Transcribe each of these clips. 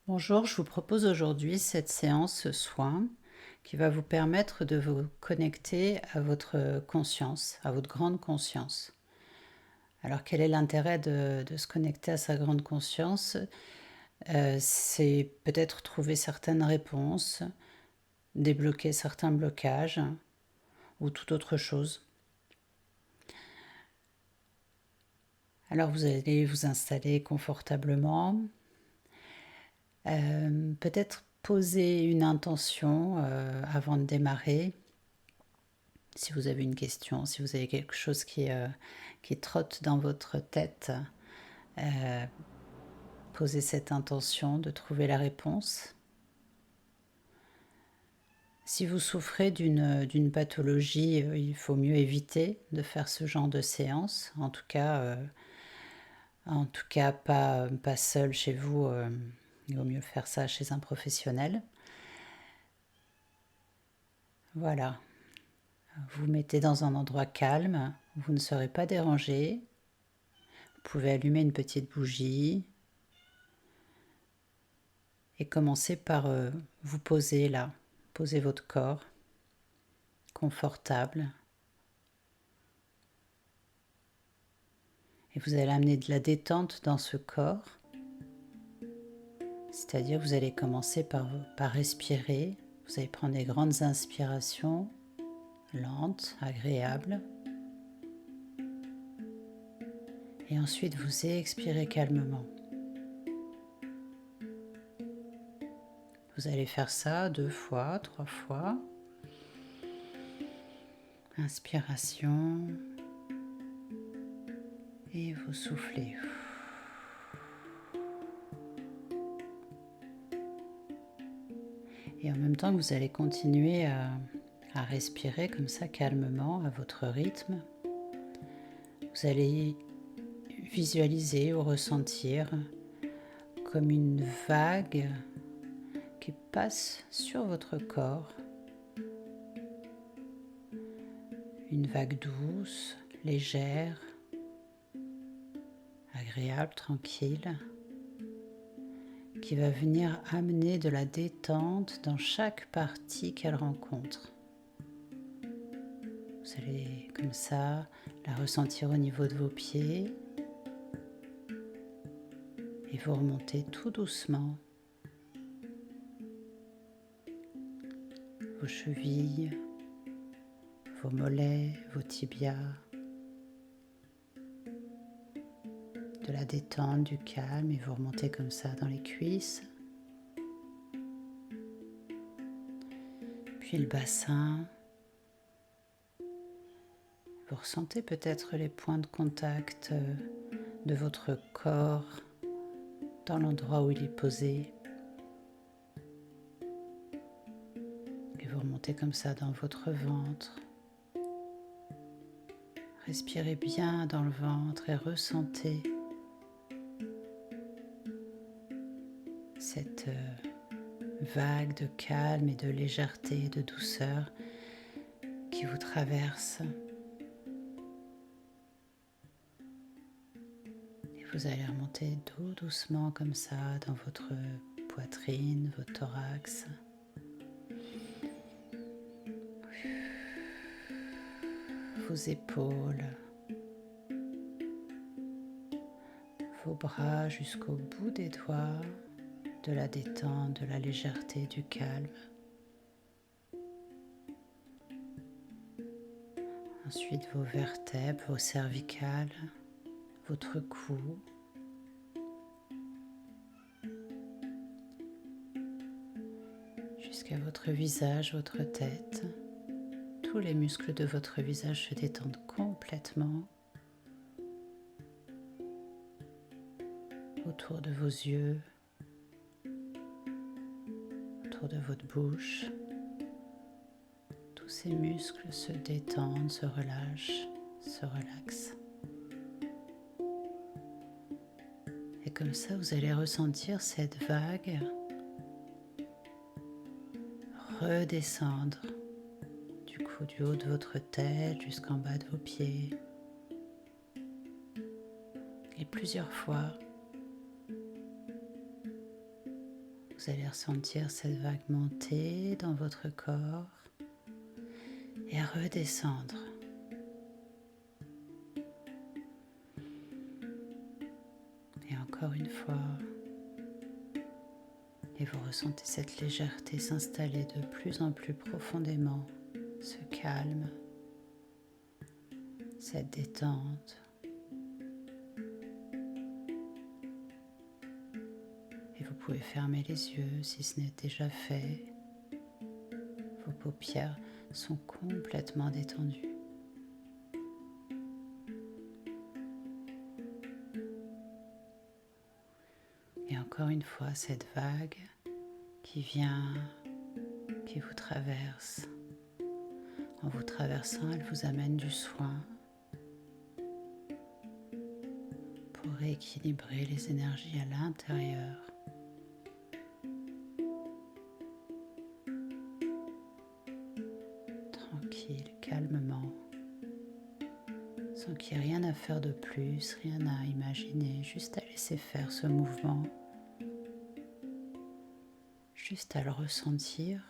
Bonjour, je vous propose aujourd'hui cette séance soin qui va vous permettre de vous connecter à votre conscience, à votre grande conscience. Alors quel est l'intérêt de se connecter à sa grande conscience? C'est peut-être trouver certaines réponses, débloquer certains blocages ou toute autre chose. Alors vous allez vous installer confortablement, peut-être poser une intention avant de démarrer. Si vous avez une question, si vous avez quelque chose qui trotte dans votre tête, euh, posez cette intention de trouver la réponse. Si vous souffrez d'une pathologie, il faut mieux éviter de faire ce genre de séance. En tout cas pas seul chez vous. Il vaut mieux faire ça chez un professionnel. Voilà. Vous vous mettez dans un endroit calme, où vous ne serez pas dérangé. Vous pouvez allumer une petite bougie et commencer par vous poser là. Posez votre corps confortable. Et vous allez amener de la détente dans ce corps. C'est-à-dire vous allez commencer par respirer. Vous allez prendre des grandes inspirations, lentes, agréables. Et ensuite vous expirez calmement. Vous allez faire ça 2 fois, 3 fois. Inspiration. Et vous soufflez. Et en même temps que vous allez continuer à respirer comme ça calmement à votre rythme, vous allez visualiser ou ressentir comme une vague qui passe sur votre corps. Une vague douce, légère, agréable, tranquille, qui va venir amener de la détente dans chaque partie qu'elle rencontre. Vous allez comme ça la ressentir au niveau de vos pieds et vous remontez tout doucement vos chevilles, vos mollets, vos tibias, de la détente, du calme, et vous remontez comme ça dans les cuisses, puis le bassin. Vous ressentez peut-être les points de contact de votre corps dans l'endroit où il est posé. Et vous remontez comme ça dans votre ventre. Respirez bien dans le ventre et ressentez cette vague de calme et de légèreté, de douceur qui vous traverse. Et vous allez remonter tout doucement comme ça dans votre poitrine, votre thorax. Vos épaules, vos bras jusqu'au bout des doigts, de la détente, de la légèreté, du calme. Ensuite vos vertèbres, vos cervicales, votre cou. Jusqu'à votre visage, votre tête. Tous les muscles de votre visage se détendent complètement. Autour de vos yeux, autour de votre bouche. Tous ces muscles se détendent, se relâchent, se relaxent. Et comme ça, vous allez ressentir cette vague redescendre du haut de votre tête jusqu'en bas de vos pieds. Et plusieurs fois, Vous allez ressentir cette vague monter dans votre corps et redescendre. Et encore une fois, et vous ressentez cette légèreté s'installer de plus en plus profondément, ce calme, cette détente. Et vous pouvez fermer les yeux si ce n'est déjà fait. Vos paupières sont complètement détendues. Et encore une fois, cette vague qui vient, qui vous traverse. En vous traversant, elle vous amène du soin pour rééquilibrer les énergies à l'intérieur. Tranquille, calmement, sans qu'il n'y ait rien à faire de plus, rien à imaginer, juste à laisser faire ce mouvement, juste à le ressentir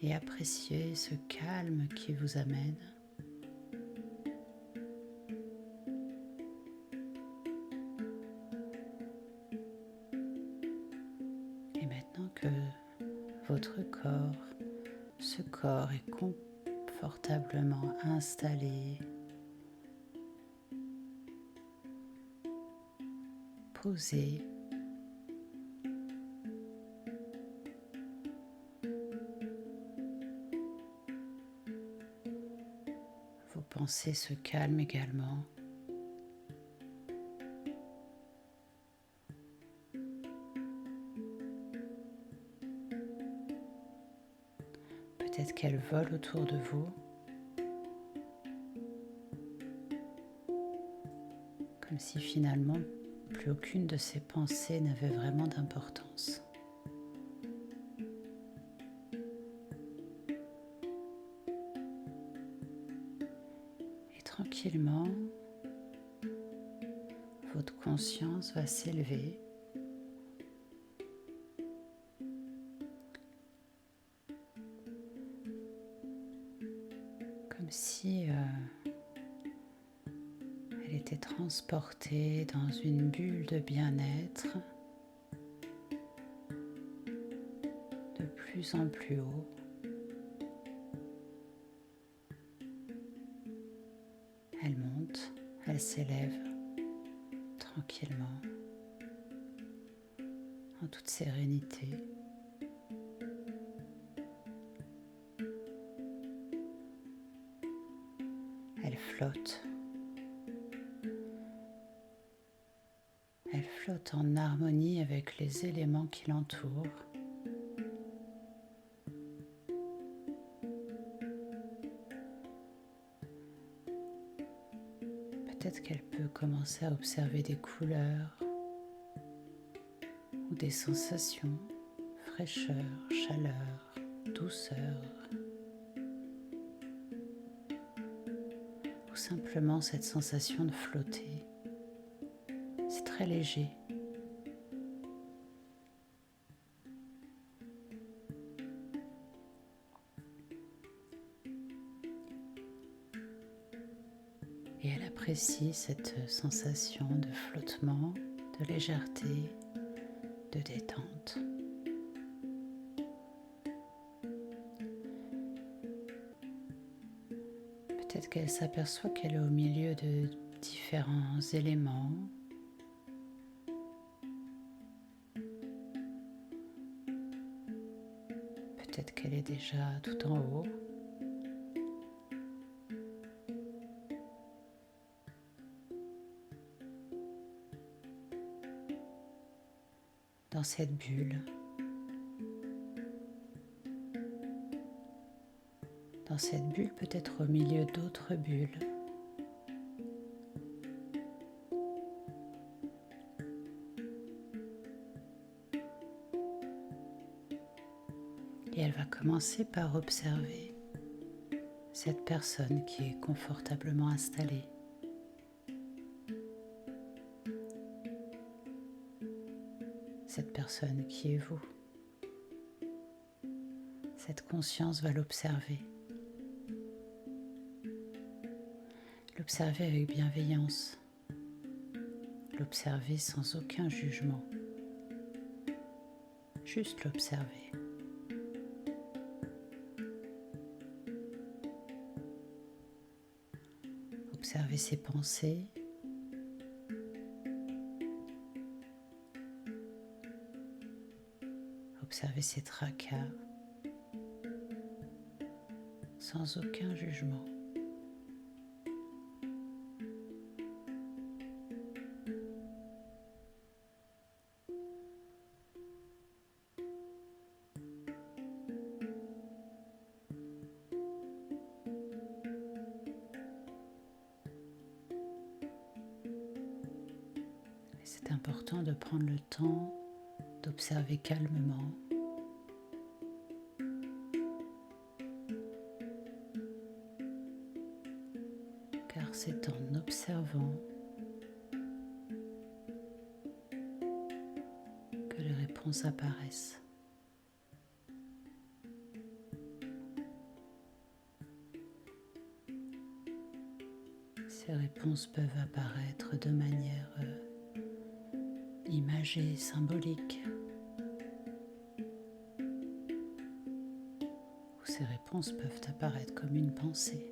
et apprécier ce calme qui vous amène. Et maintenant que votre corps, ce corps est confortablement installé, posé, vos pensées se calment également. Peut-être qu'elles volent autour de vous, comme si finalement plus aucune de ces pensées n'avait vraiment d'importance. Et tranquillement, votre conscience va s'élever comme si elle était transportée dans une bulle de bien-être de plus en plus haut. Elle monte, elle s'élève tranquillement, en toute sérénité. Elle flotte. Elle flotte en harmonie avec les éléments qui l'entourent. Peut-être qu'elle peut commencer à observer des couleurs ou des sensations, fraîcheur, chaleur, douceur, ou simplement cette sensation de flotter. C'est très léger. Et elle apprécie cette sensation de flottement, de légèreté, de détente. Peut-être qu'elle s'aperçoit qu'elle est au milieu de différents éléments. Peut-être qu'elle est déjà tout en haut. Dans cette bulle. Dans cette bulle, peut-être au milieu d'autres bulles. Et elle va commencer par observer cette personne qui est confortablement installée. cette personne qui est vous. Cette conscience va l'observer. L'observer avec bienveillance. L'observer sans aucun jugement. Juste l'observer. Observer ses pensées. Observer ses tracas. Sans aucun jugement. C'est important de prendre le temps d'observer calmement. Car c'est en observant que les réponses apparaissent. Ces réponses peuvent apparaître de manière imagée, symbolique. Ou ces réponses peuvent apparaître comme une pensée.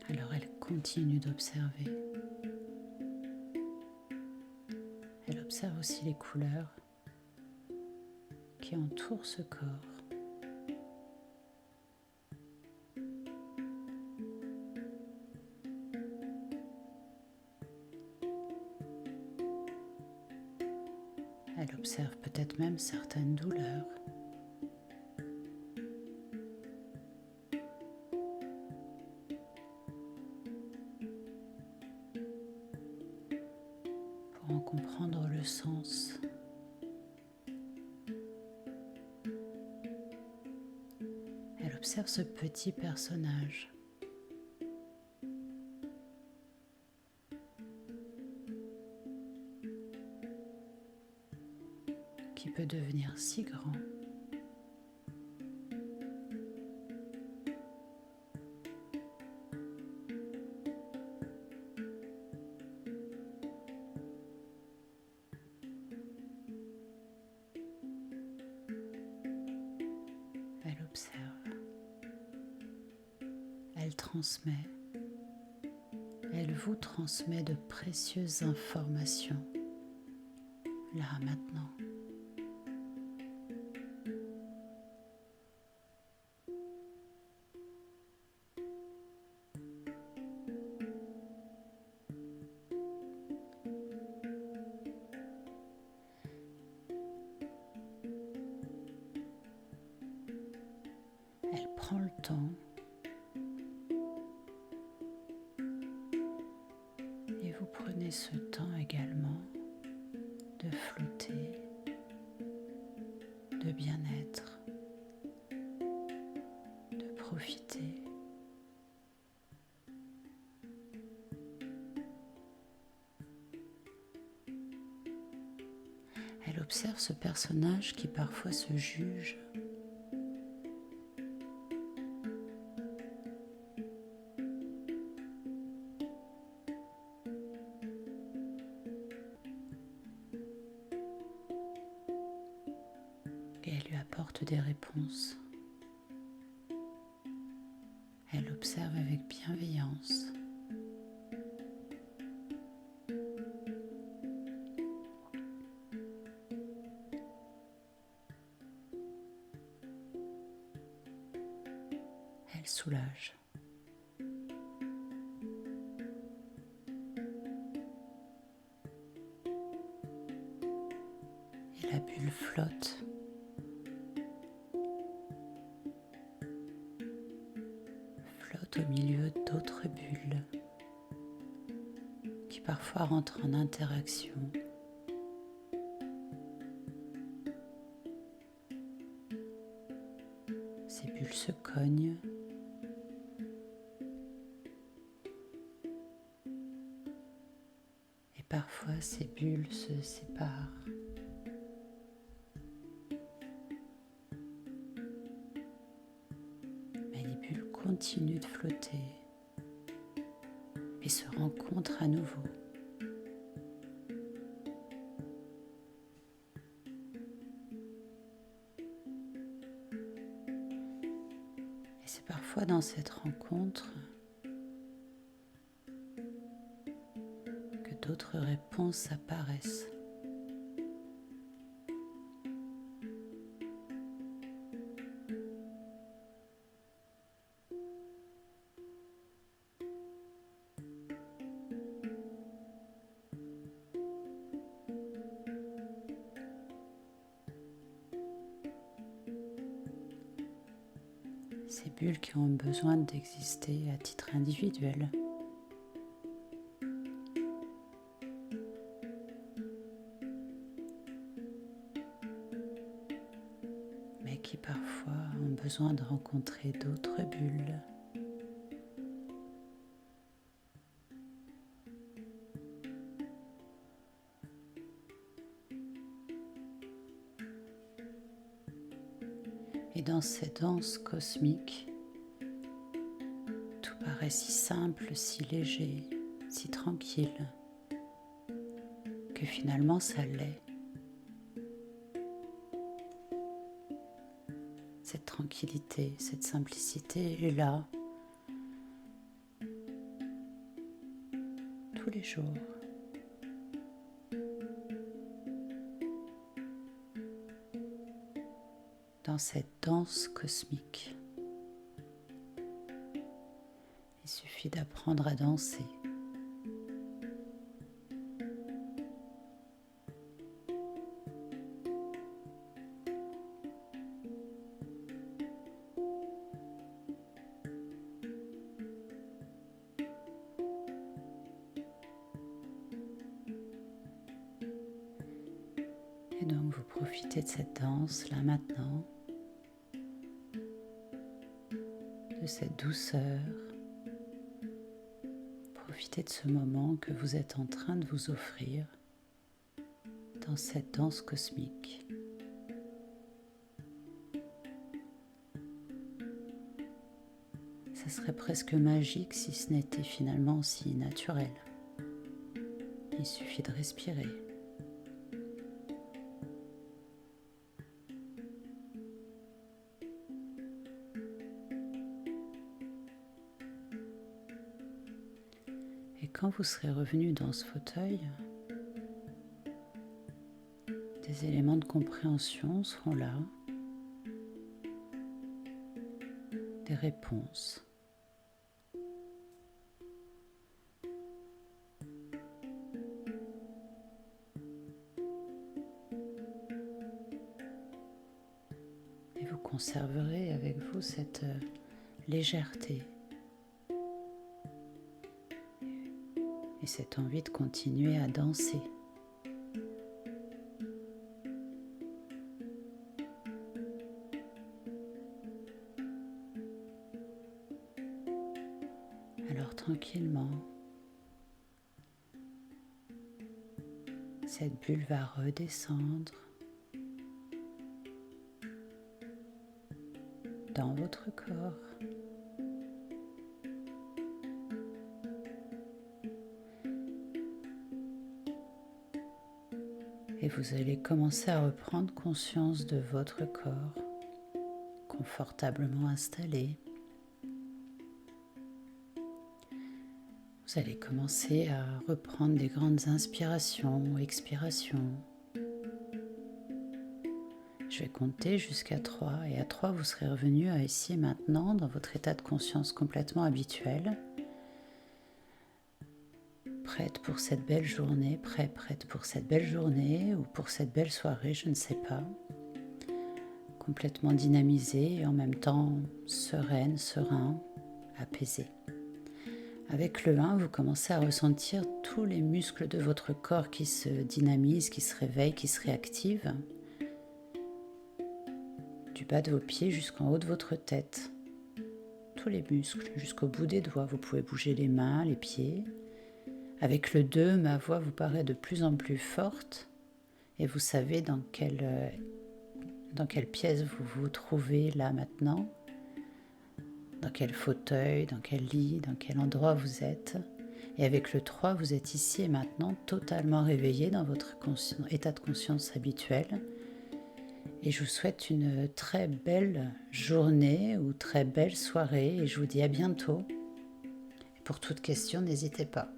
Alors elle continue d'observer. Elle observe aussi les couleurs qui entourent ce corps. Elle observe peut-être même certaines douleurs. Pour en comprendre le sens. Elle observe ce petit personnage. Qui peut devenir si grand. Elle observe. Elle transmet. Elle vous transmet de précieuses informations, là, maintenant. Elle prend le temps et vous prenez ce temps également de flotter, de bien-être, de profiter. Elle observe ce personnage qui parfois se juge. Et elle lui apporte des réponses. Elle observe avec bienveillance. Elle soulage. Et la bulle flotte. Flotte au milieu d'autres bulles qui parfois rentrent en interaction. Ces bulles se cognent. Et parfois ces bulles se séparent. Mais les bulles continuent de flotter et se rencontrent à nouveau. Et c'est parfois dans cette rencontre que d'autres réponses apparaissent. Ces bulles qui ont besoin d'exister à titre individuel. Mais qui parfois ont besoin de rencontrer d'autres bulles. Et dans cette danse cosmique, tout paraît si simple, si léger, si tranquille, que finalement ça l'est. Cette tranquillité, cette simplicité est là, tous les jours. Dans cette danse cosmique. Il suffit d'apprendre à danser. Et donc vous profitez de cette danse là maintenant, de cette douceur. Profitez de ce moment que vous êtes en train de vous offrir dans cette danse cosmique. Ça serait presque magique si ce n'était finalement si naturel. Il suffit de respirer. Et quand vous serez revenu dans ce fauteuil, des éléments de compréhension seront là, des réponses. Et vous conserverez avec vous cette légèreté et cette envie de continuer à danser. Alors tranquillement, cette bulle va redescendre dans votre corps. Et vous allez commencer à reprendre conscience de votre corps, confortablement installé. Vous allez commencer à reprendre des grandes inspirations ou expirations. Je vais compter jusqu'à 3 et à 3 vous serez revenu à ici et maintenant dans votre état de conscience complètement habituel. Prête pour cette belle journée, prête pour cette belle journée ou pour cette belle soirée, je ne sais pas. Complètement dynamisée et en même temps sereine, serein, apaisé. Avec le 1, vous commencez à ressentir tous les muscles de votre corps qui se dynamisent, qui se réveillent, qui se réactivent. du bas de vos pieds jusqu'en haut de votre tête. Tous les muscles, jusqu'au bout des doigts. Vous pouvez bouger les mains, les pieds. Avec le 2, ma voix vous paraît de plus en plus forte et vous savez dans quelle pièce vous vous trouvez là maintenant, dans quel fauteuil, dans quel lit, dans quel endroit vous êtes. Et avec le 3, vous êtes ici et maintenant totalement réveillé dans votre état de conscience habituel. Et je vous souhaite une très belle journée ou très belle soirée et je vous dis à bientôt. Et pour toute question, n'hésitez pas.